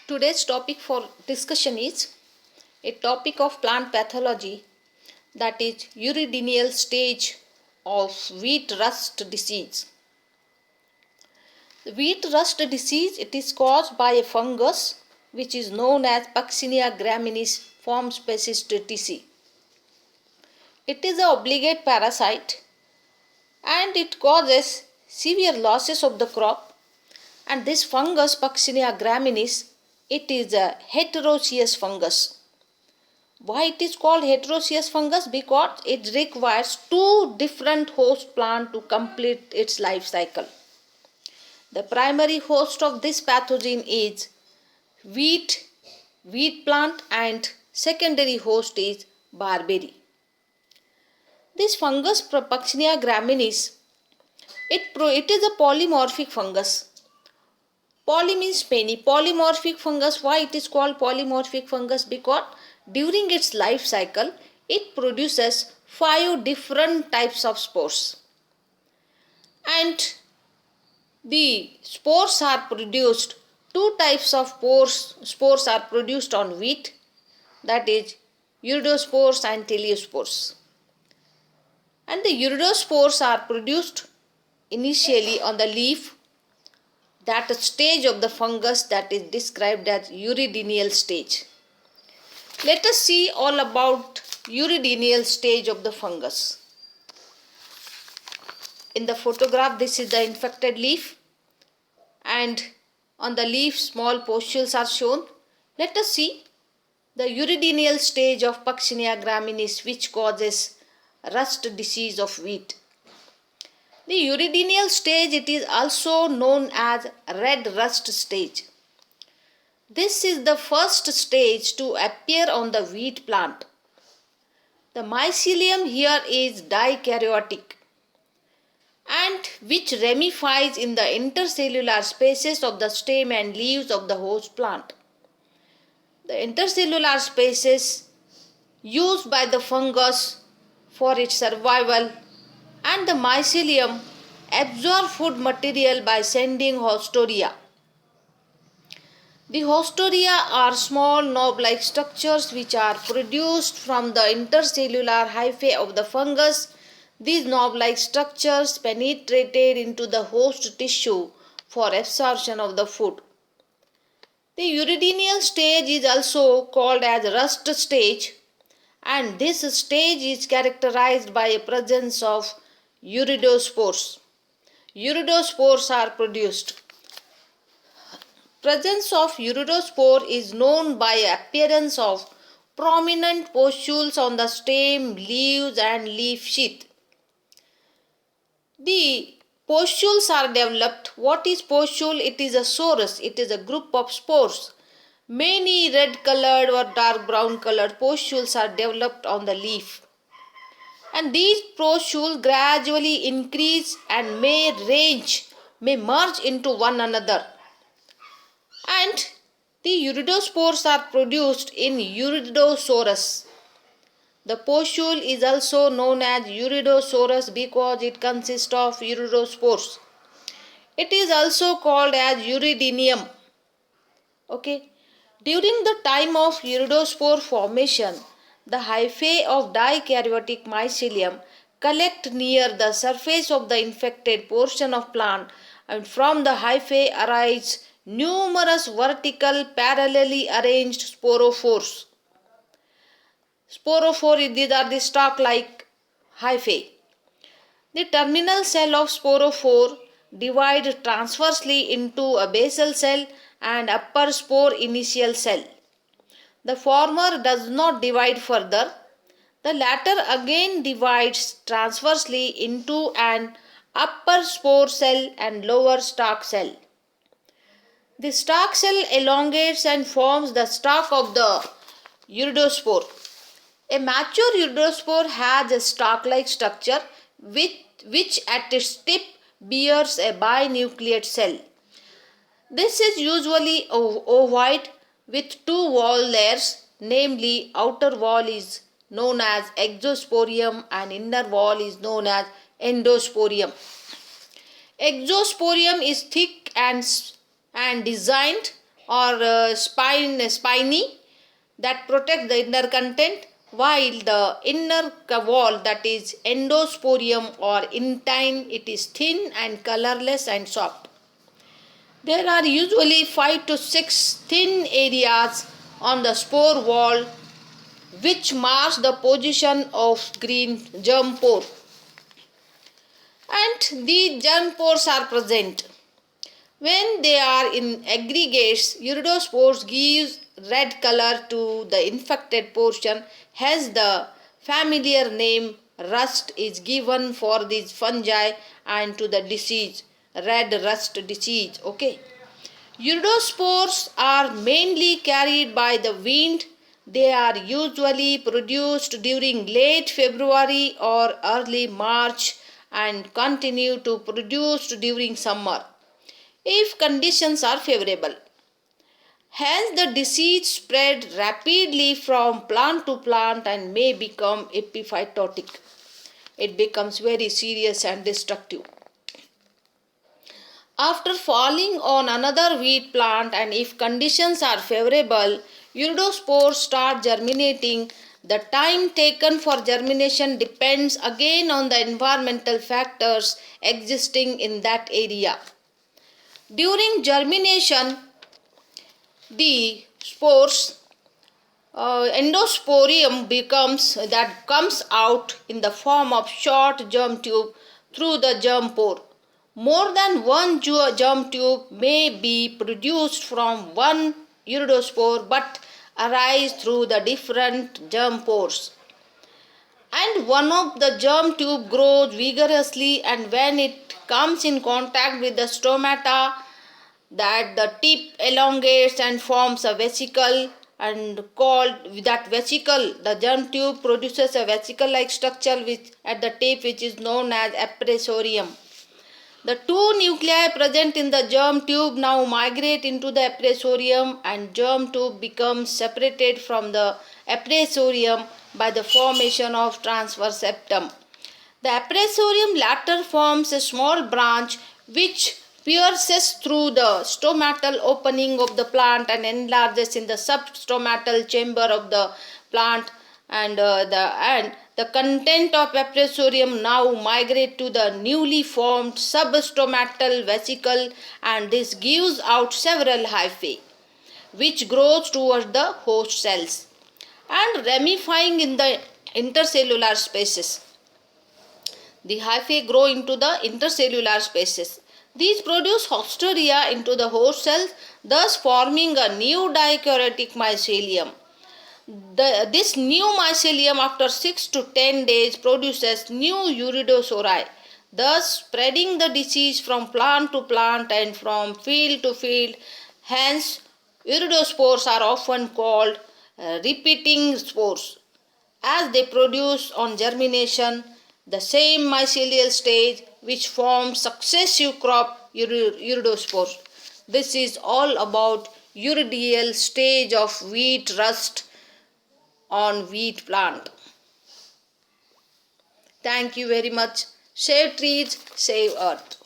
Today's topic for discussion is a topic of plant pathology, that is uridinyl stage of wheat rust disease. The wheat rust disease, it is caused by a fungus which is known as Puccinia graminis, form species TTC. It is an obligate parasite and it causes severe losses of the crop, and this fungus Puccinia graminis, it is a heteroecious fungus. Why it is called heteroecious fungus? Because it requires two different host plants to complete its life cycle. The primary host of this pathogen is wheat plant, and secondary host is barberry. This fungus Puccinia graminis, it is a polymorphic fungus. Poly means many. Polymorphic fungus. Why it is called polymorphic fungus? Because during its life cycle, it produces 5 different types of spores. And the spores are produced, 2 types of spores are produced on wheat, that is uridospores and teleospores. And the uridospores are produced initially on the leaf, that stage of the fungus that is described as uridinyl stage. Let us see all about uridinyl stage of the fungus. In the photograph, this is the infected leaf, and on the leaf small pustules are shown. Let us see the uridinyl stage of Puccinia graminis, which causes rust disease of wheat. The uridinyl stage, it is also known as red rust stage. This is the first stage to appear on the wheat plant. The mycelium here is dikaryotic and which ramifies in the intercellular spaces of the stem and leaves of the host plant. The intercellular spaces used by the fungus for its survival, and the mycelium absorb food material by sending haustoria. The haustoria are small knob-like structures which are produced from the intercellular hyphae of the fungus. These knob-like structures penetrated into the host tissue for absorption of the food. The uridinyl stage is also called as rust stage, and this stage is characterized by a presence of uridospores. Uridospores are produced. Presence of uridospore is known by appearance of prominent pustules on the stem, leaves and leaf sheath. The pustules are developed. What is pustule? It is a sorus. It is a group of spores. Many red colored or dark brown colored pustules are developed on the leaf. And these pustules gradually increase and may merge into one another. And the uridospores are produced in Uridosorus. The pustule is also known as Uridosorus because it consists of uridospores. It is also called as uridinyl. Okay. During the time of uridospore formation, the hyphae of dikaryotic mycelium collect near the surface of the infected portion of plant, and from the hyphae arise numerous vertical parallelly arranged sporophores. Sporophore, these are the stalk-like hyphae. The terminal cell of sporophore divide transversely into a basal cell and upper spore initial cell. The former does not divide further. The latter again divides transversely into an upper spore cell and lower stalk cell. The stalk cell elongates and forms the stalk of the uridospore. A mature uridospore has a stalk-like structure which at its tip bears a binucleate cell. This is usually ovoid with 2 wall layers, namely outer wall is known as exosporium and inner wall is known as endosporium. Exosporium is thick and designed or spiny that protect the inner content, while the inner wall, that is endosporium or intine, it is thin and colorless and soft. There are usually 5 to 6 thin areas on the spore wall which marks the position of green germ pore, and these germ pores are present. When they are in aggregates, iridospores gives red color to the infected portion. Hence, the familiar name rust is given for these fungi and to the disease, red rust disease. Okay. Iridospores are mainly carried by the wind. They are usually produced during late February or early March and continue to produce during summer if conditions are favorable. Hence, the disease spread rapidly from plant to plant and may become epiphytotic. It becomes very serious and destructive. After falling on another wheat plant, and if conditions are favorable, iridospores start germinating. The time taken for germination depends again on the environmental factors existing in that area. During germination, the spores endosporium comes out in the form of short germ tube through the germ pore. More than one germ tube may be produced from one iridospore but arise through the different germ pores. And one of the germ tube grows vigorously, and when it comes in contact with the stomata, that the tip elongates and forms a vesicle, and called that vesicle, the germ tube produces a vesicle like structure which at the tip, which is known as appressorium. The two nuclei present in the germ tube now migrate into the appressorium, and germ tube becomes separated from the appressorium by the formation of transverse septum. The appressorium later forms a small branch which pierces through the stomatal opening of the plant and enlarges in the substomatal chamber of the plant, and the content of appressorium now migrate to the newly formed substomatal vesicle, and this gives out several hyphae which grows towards the host cells and ramifying in the intercellular spaces. The hyphae grow into the intercellular spaces. These produce haustoria into the host cells, thus forming a new dikaryotic mycelium. This new mycelium after 6 to 10 days produces new iridosori, thus spreading the disease from plant to plant and from field to field. Hence, iridospores are often called repeating spores, as they produce on germination the same mycelial stage which forms successive crop iridospores. This is all about iridial stage of wheat rust on wheat plant. Thank you very much. Save trees, save earth.